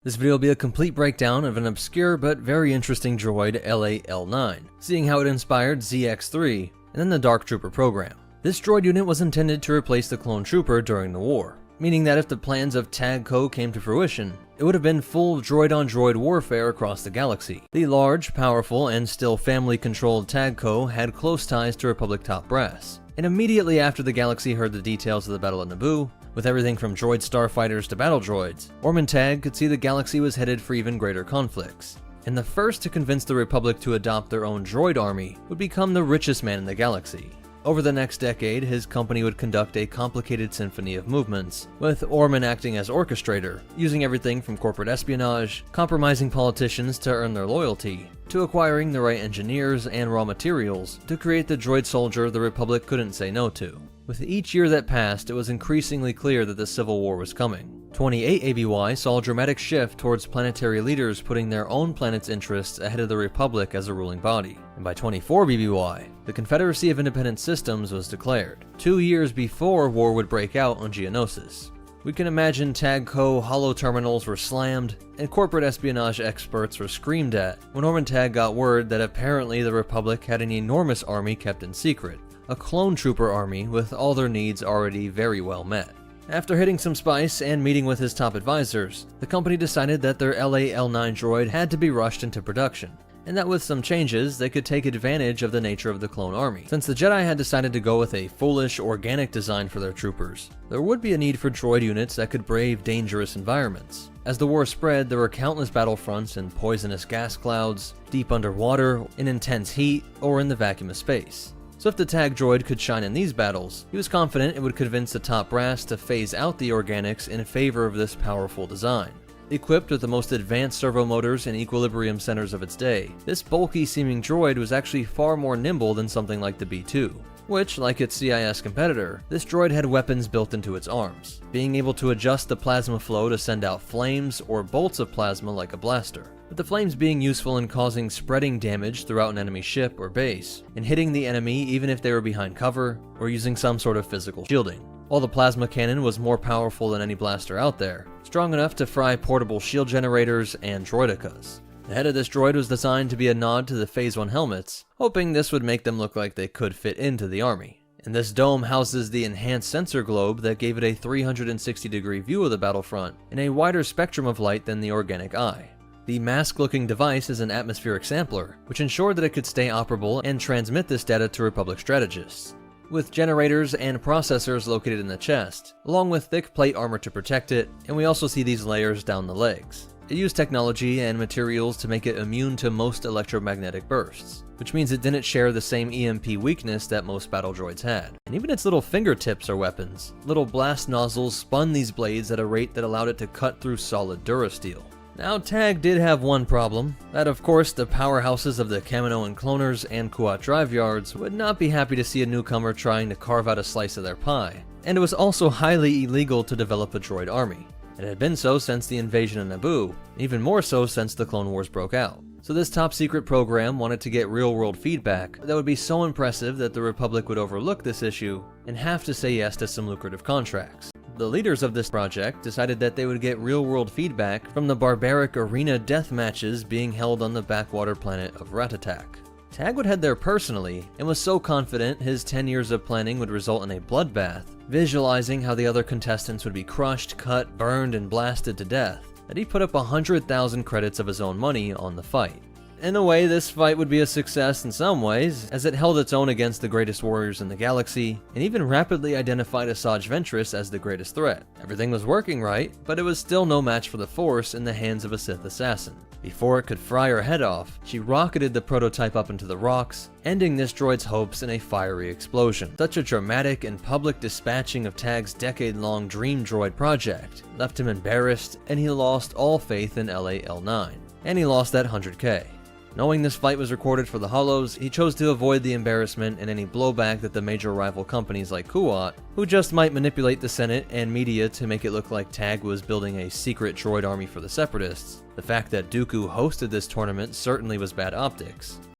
This video will be a complete breakdown of an obscure but very interesting droid, L8-L9, seeing how it inspired ZX3 and then the Dark Trooper program. This droid unit was intended to replace the Clone Trooper during the war, meaning that if the plans of Tag Co. came to fruition, it would have been full droid-on-droid warfare across the galaxy. The large, powerful, and still family-controlled Tag Co. had close ties to Republic top brass, and immediately after the galaxy heard the details of the Battle of Naboo, with everything from droid starfighters to battle droids, Orm & Tag could see the galaxy was headed for even greater conflicts. And the first to convince the Republic to adopt their own droid army would become the richest man in the galaxy. Over the next decade, his company would conduct a complicated symphony of movements, with Orman acting as orchestrator, using everything from corporate espionage, compromising politicians to earn their loyalty, to acquiring the right engineers and raw materials to create the droid soldier the Republic couldn't say no to. With each year that passed, it was increasingly clear that the Civil War was coming. 28 ABY saw a dramatic shift towards planetary leaders putting their own planet's interests ahead of the Republic as a ruling body. And by 24 BBY, the Confederacy of Independent Systems was declared, 2 years before war would break out on Geonosis. We can imagine Tag Co. holo terminals were slammed, and corporate espionage experts were screamed at when Orm & Tag got word that apparently the Republic had an enormous army kept in secret, a clone trooper army with all their needs already very well met. After hitting some spice and meeting with his top advisors, the company decided that their L8-L9 droid had to be rushed into production, and that with some changes, they could take advantage of the nature of the clone army. Since the Jedi had decided to go with a foolish, organic design for their troopers, there would be a need for droid units that could brave dangerous environments. As the war spread, there were countless battlefronts in poisonous gas clouds, deep underwater, in intense heat, or in the vacuum of space. So if the Tag droid could shine in these battles, he was confident it would convince the top brass to phase out the organics in favor of this powerful design. Equipped with the most advanced servo motors and equilibrium centers of its day, this bulky seeming droid was actually far more nimble than something like the B-2. Which, like its CIS competitor, this droid had weapons built into its arms, being able to adjust the plasma flow to send out flames or bolts of plasma like a blaster, with the flames being useful in causing spreading damage throughout an enemy ship or base, and hitting the enemy even if they were behind cover or using some sort of physical shielding. While the plasma cannon was more powerful than any blaster out there, strong enough to fry portable shield generators and droidicas. The head of this droid was designed to be a nod to the Phase 1 helmets, hoping this would make them look like they could fit into the army. And this dome houses the enhanced sensor globe that gave it a 360-degree view of the battlefront and a wider spectrum of light than the organic eye. The mask-looking device is an atmospheric sampler, which ensured that it could stay operable and transmit this data to Republic strategists, with generators and processors located in the chest, along with thick plate armor to protect it, and we also see these layers down the legs. It used technology and materials to make it immune to most electromagnetic bursts, which means it didn't share the same EMP weakness that most battle droids had. And even its little fingertips are weapons. Little blast nozzles spun these blades at a rate that allowed it to cut through solid durasteel. Now, Tag did have one problem, that of course the powerhouses of the Kaminoan cloners and Kuat drive yards would not be happy to see a newcomer trying to carve out a slice of their pie, and it was also highly illegal to develop a droid army. It had been so since the invasion of Naboo, even more so since the Clone Wars broke out. So this top secret program wanted to get real-world feedback that would be so impressive that the Republic would overlook this issue and have to say yes to some lucrative contracts. The leaders of this project decided that they would get real-world feedback from the barbaric arena death matches being held on the backwater planet of Ratatak. Tag would head there personally, and was so confident his 10 years of planning would result in a bloodbath, visualizing how the other contestants would be crushed, cut, burned, and blasted to death, that he put up 100,000 credits of his own money on the fight. In a way, this fight would be a success in some ways, as it held its own against the greatest warriors in the galaxy, and even rapidly identified Asajj Ventress as the greatest threat. Everything was working right, but it was still no match for the Force in the hands of a Sith assassin. Before it could fry her head off, she rocketed the prototype up into the rocks, ending this droid's hopes in a fiery explosion. Such a dramatic and public dispatching of Tag's decade-long dream droid project left him embarrassed, and he lost all faith in L8-L9. And he lost that 100K. Knowing this fight was recorded for the Hollows, he chose to avoid the embarrassment and any blowback that the major rival companies like Kuat, who just might manipulate the Senate and media to make it look like Tag was building a secret droid army for the Separatists. The fact that Dooku hosted this tournament certainly was bad optics.